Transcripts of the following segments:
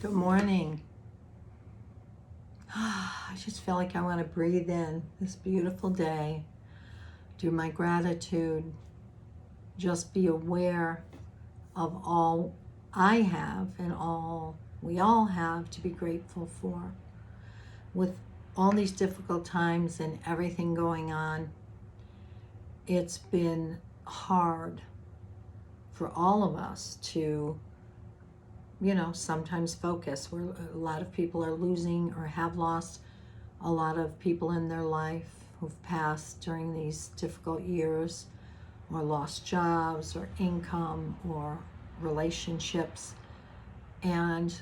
Good morning. I just feel like I want to breathe in this beautiful day, do my gratitude, just be aware of all I have and all we all have to be grateful for. With all these difficult times and everything going on, it's been hard for all of us to sometimes focus. Where a lot of people are losing or have lost a lot of people in their life who've passed during these difficult years, or lost jobs or income or relationships. And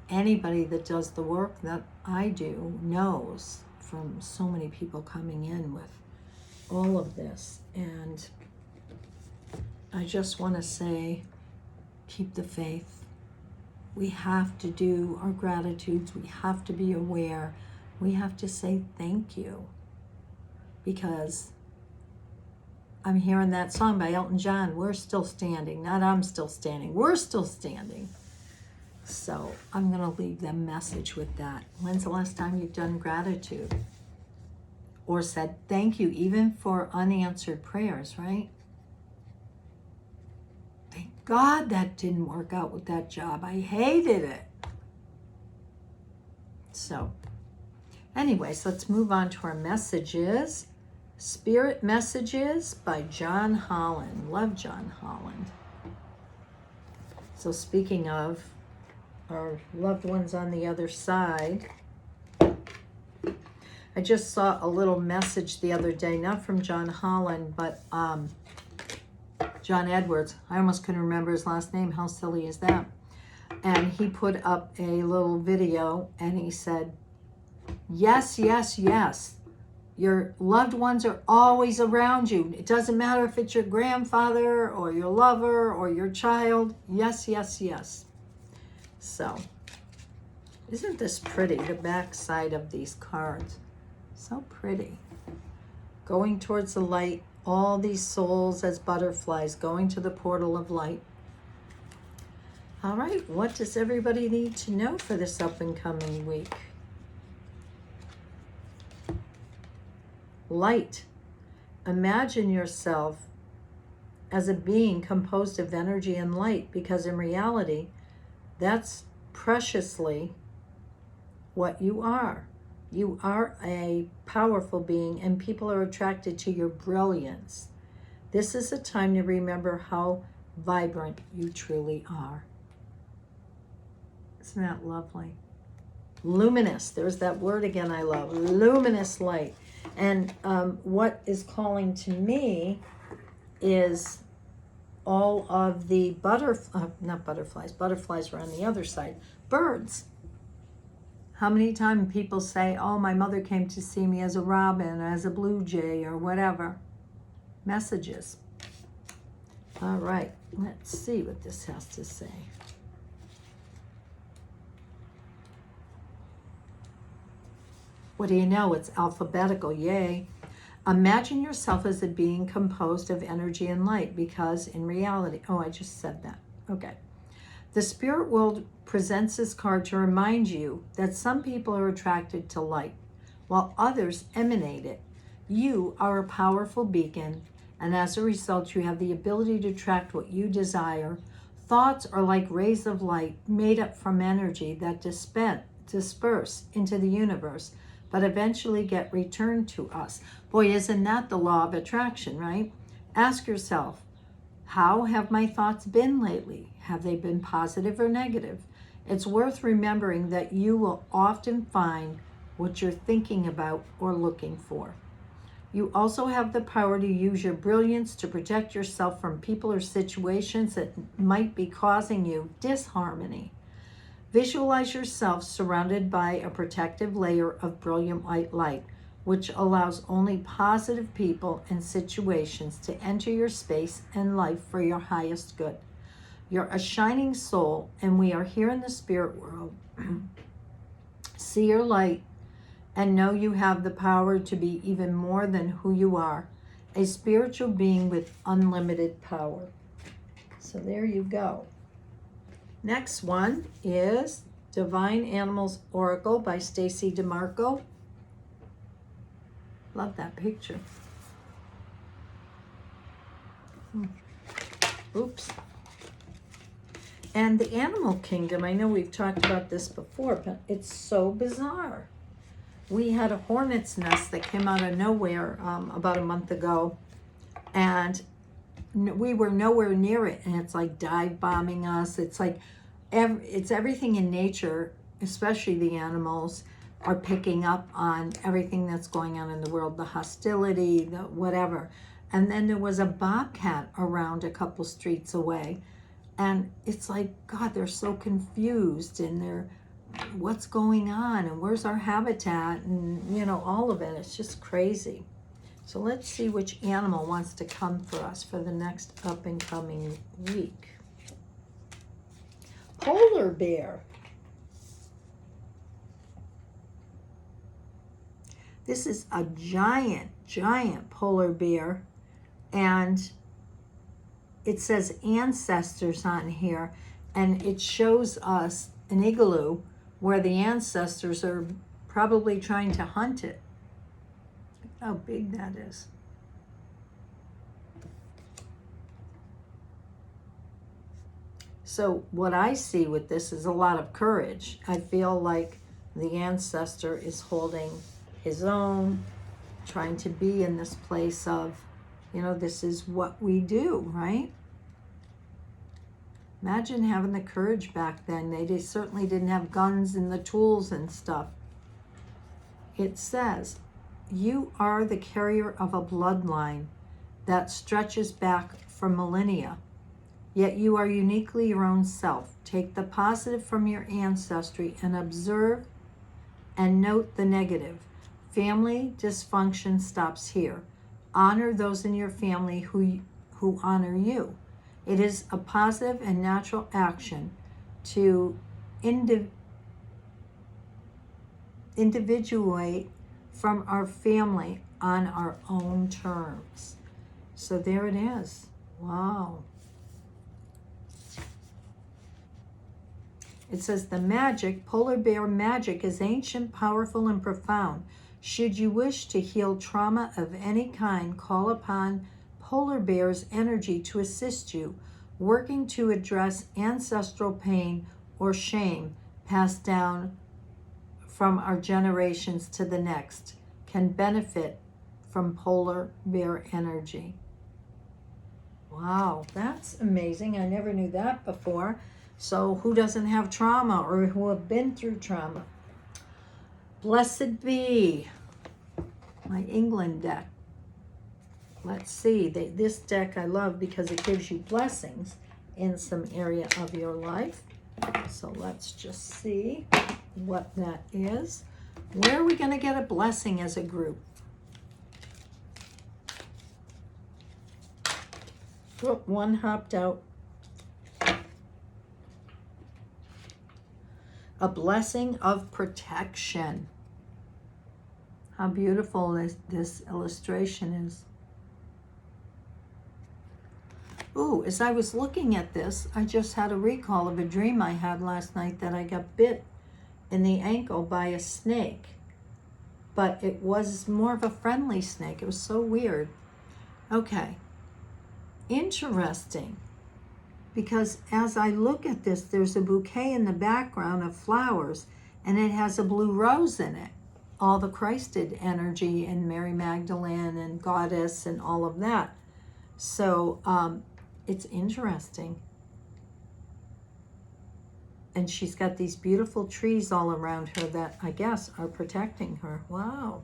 anybody that does the work that I do knows from so many people coming in with all of this. And I just want to say, keep the faith. We have to do our gratitudes. We have to be aware. We have to say thank you. Because I'm hearing that song by Elton John, we're still standing. Not I'm still standing. We're still standing. So I'm going to leave them message with that. When's the last time you've done gratitude? Or said thank you, even for unanswered prayers, right? Thank God that didn't work out with that job. I hated it. So, anyways, let's move on to our messages. Spirit Messages by John Holland. Love John Holland. So speaking of our loved ones on the other side, I just saw a little message the other day, not from John Holland, but John Edwards. I almost couldn't remember his last name. How silly is that? And he put up a little video and he said, yes, yes, yes. Your loved ones are always around you. It doesn't matter if it's your grandfather or your lover or your child. Yes, yes, yes. So, isn't this pretty? The back side of these cards. So pretty. Going towards the light. All these souls as butterflies going to the portal of light. All right, what does everybody need to know for this up and coming week? Light. Imagine yourself as a being composed of energy and light, because in reality, that's preciously what you are. You are a powerful being, and people are attracted to your brilliance. This is a time to remember how vibrant you truly are. Isn't that lovely? Luminous. There's that word again I love. Luminous light. And what is calling to me is all of the butterflies are on the other side. Birds. How many times people say, oh, my mother came to see me as a robin, as a blue jay, or whatever. Messages. All right, let's see what this has to say. What do you know? It's alphabetical, yay. Imagine yourself as a being composed of energy and light, because in reality, I just said that. Okay. The spirit world presents this card to remind you that some people are attracted to light, while others emanate it. You are a powerful beacon, and as a result, you have the ability to attract what you desire. Thoughts are like rays of light made up from energy that disperse into the universe, but eventually get returned to us. Boy, isn't that the law of attraction, right? Ask yourself, how have my thoughts been lately? Have they been positive or negative? It's worth remembering that you will often find what you're thinking about or looking for. You also have the power to use your brilliance to protect yourself from people or situations that might be causing you disharmony. Visualize yourself surrounded by a protective layer of brilliant white light, which allows only positive people and situations to enter your space and life for your highest good. You're a shining soul, and we are here in the spirit world. See your light and know you have the power to be even more than who you are, a spiritual being with unlimited power. So there you go. Next one is Divine Animals Oracle by Stacy DeMarco. Love that picture. Oops. And the animal kingdom, I know we've talked about this before, but it's so bizarre. We had a hornet's nest that came out of nowhere about a month ago, and we were nowhere near it, and it's like dive bombing us. It's like it's everything in nature, especially the animals, are picking up on everything that's going on in the world, the hostility, the whatever. And then there was a bobcat around a couple streets away, and it's like, God, they're so confused, and they're, what's going on, and where's our habitat, and you know, all of it. It's just crazy. So let's see which animal wants to come for us for the next up and coming week. Polar bear. This is a giant, giant polar bear, and it says ancestors on here, and it shows us an igloo where the ancestors are probably trying to hunt it. Look how big that is. So what I see with this is a lot of courage. I feel like the ancestor is holding his own, trying to be in this place of, you know, this is what we do, right? Imagine having the courage back then. They certainly didn't have guns and the tools and stuff. It says, you are the carrier of a bloodline that stretches back for millennia. Yet you are uniquely your own self. Take the positive from your ancestry and observe and note the negative. Family dysfunction stops here. Honor those in your family who honor you. It is a positive and natural action to individuate from our family on our own terms. So there it is. Wow. It says the magic, polar bear magic, is ancient, powerful, and profound. Should you wish to heal trauma of any kind, call upon polar bear's energy to assist you, working to address ancestral pain or shame passed down from our generations to the next, can benefit from polar bear energy. Wow, that's amazing. I never knew that before. So who doesn't have trauma or who have been through trauma? Blessed be my England deck. Let's see. This deck I love because it gives you blessings in some area of your life. So let's just see what that is. Where are we going to get a blessing as a group? Oh, one hopped out. A blessing of protection. How beautiful this illustration is. Ooh, as I was looking at this, I just had a recall of a dream I had last night that I got bit in the ankle by a snake. But it was more of a friendly snake. It was so weird. Okay. Interesting. Because as I look at this, there's a bouquet in the background of flowers, and it has a blue rose in it. All the Christed energy and Mary Magdalene and Goddess and all of that. So it's interesting. And she's got these beautiful trees all around her that I guess are protecting her. Wow.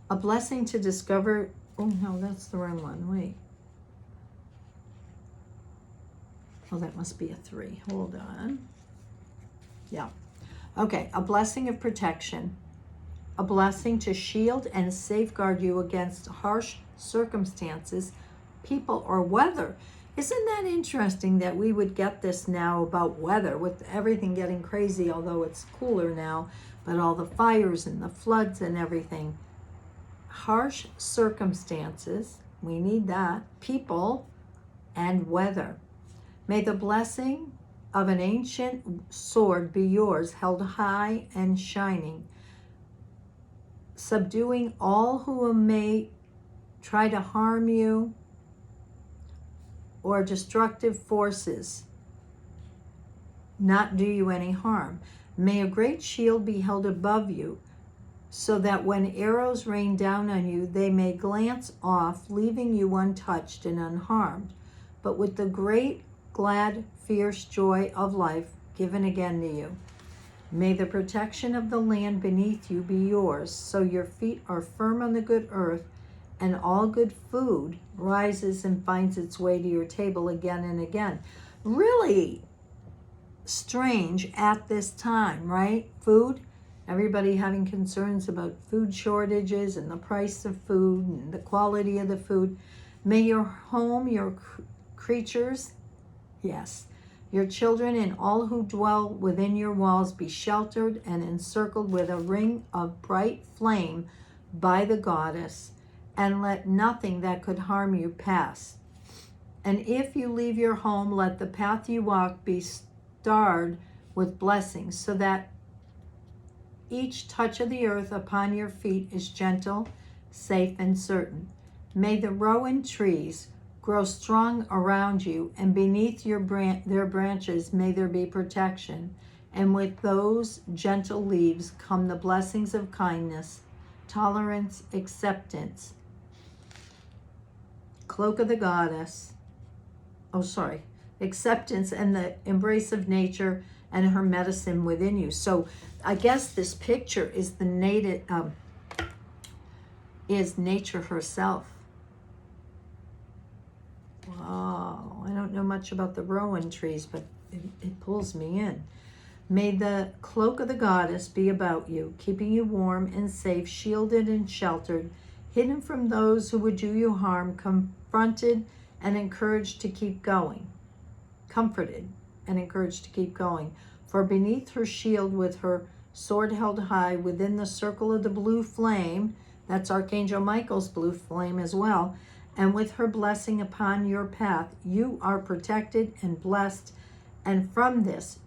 A blessing to discover, oh no, that's the wrong one, wait. Oh, that must be a 3, hold on. Yeah, okay, a blessing of protection. A blessing to shield and safeguard you against harsh circumstances, people, or weather. Isn't that interesting that we would get this now about weather with everything getting crazy, although it's cooler now, but all the fires and the floods and everything. Harsh circumstances, We need that. People and weather. May the blessing of an ancient sword be yours, held high and shining, subduing all who may try to harm you or destructive forces not do you any harm. May a great shield be held above you, so that when arrows rain down on you, they may glance off, leaving you untouched and unharmed, but with the great, glad, fierce joy of life given again to you. May the protection of the land beneath you be yours, so your feet are firm on the good earth, and all good food rises and finds its way to your table again and again. Really strange at this time, right? Food, everybody having concerns about food shortages and the price of food and the quality of the food. May your home, your creatures, yes, your children and all who dwell within your walls be sheltered and encircled with a ring of bright flame by the goddess, and let nothing that could harm you pass. And if you leave your home, let the path you walk be starred with blessings, so that each touch of the earth upon your feet is gentle, safe, and certain. May the rowan trees grow strong around you, and beneath their branches may there be protection. And with those gentle leaves come the blessings of kindness, tolerance, acceptance, cloak of the goddess, acceptance and the embrace of nature and her medicine within you. So I guess this picture is the is nature herself. Wow, I don't know much about the rowan trees, but it pulls me in. May the cloak of the goddess be about you, keeping you warm and safe, shielded and sheltered, hidden from those who would do you harm, confronted and encouraged to keep going. Comforted and encouraged to keep going. For beneath her shield, with her sword held high within the circle of the blue flame, that's Archangel Michael's blue flame as well, and with her blessing upon your path, you are protected and blessed. And from this,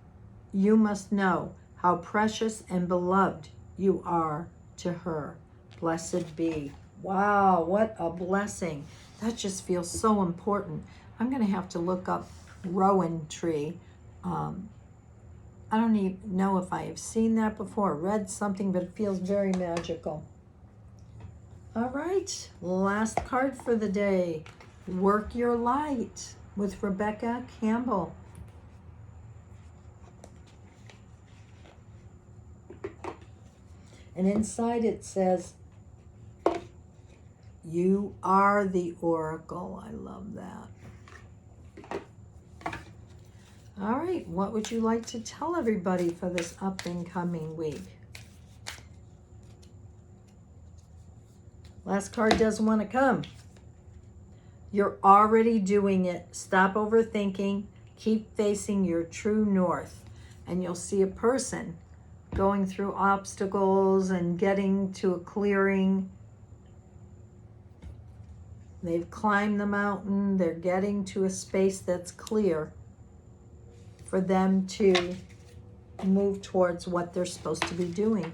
you must know how precious and beloved you are to her. Blessed be. Wow, what a blessing. That just feels so important. I'm going to have to look up rowan tree. I don't even know if I have seen that before, read something, but it feels very magical. All right, last card for the day. Work Your Light with Rebecca Campbell. And inside it says, you are the oracle. I love that. All right, what would you like to tell everybody for this up and coming week? Last card doesn't want to come. You're already doing it. Stop overthinking. Keep facing your true north. And you'll see a person going through obstacles and getting to a clearing. They've climbed the mountain. They're getting to a space that's clear for them to move towards what they're supposed to be doing.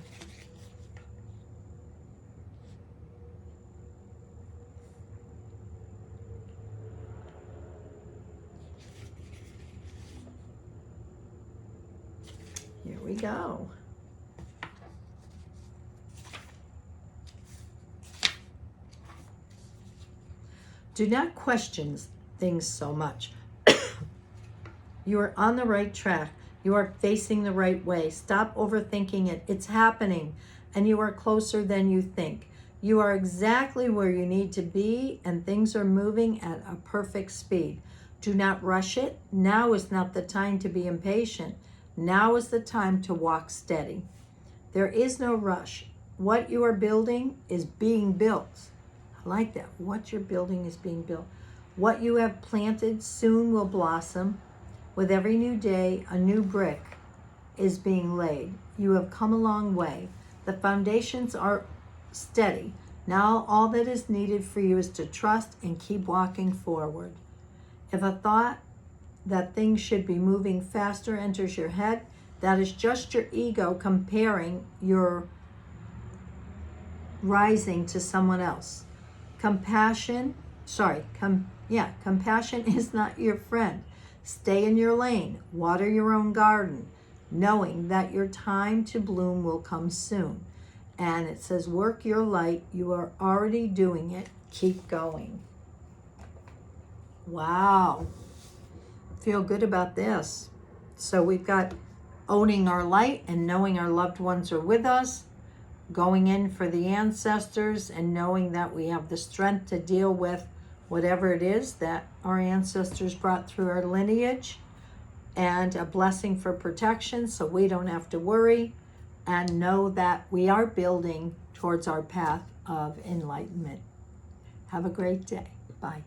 Here we go. Do not question things so much. You are on the right track. You are facing the right way. Stop overthinking it. It's happening, and you are closer than you think. You are exactly where you need to be, and things are moving at a perfect speed. Do not rush it. Now is not the time to be impatient. Now is the time to walk steady. There is no rush. What you are building is being built. I like that. What you're building is being built. What you have planted soon will blossom. With every new day, a new brick is being laid. You have come a long way. The foundations are steady. Now all that is needed for you is to trust and keep walking forward. If a thought that things should be moving faster enters your head, that is just your ego comparing your rising to someone else. Compassion is not your friend. Stay in your lane, water your own garden, knowing that your time to bloom will come soon. And it says, work your light. You are already doing it. Keep going. Wow. Feel good about this. So we've got owning our light and knowing our loved ones are with us, going in for the ancestors and knowing that we have the strength to deal with whatever it is that our ancestors brought through our lineage, and a blessing for protection so we don't have to worry, and know that we are building towards our path of enlightenment. Have a great day. Bye.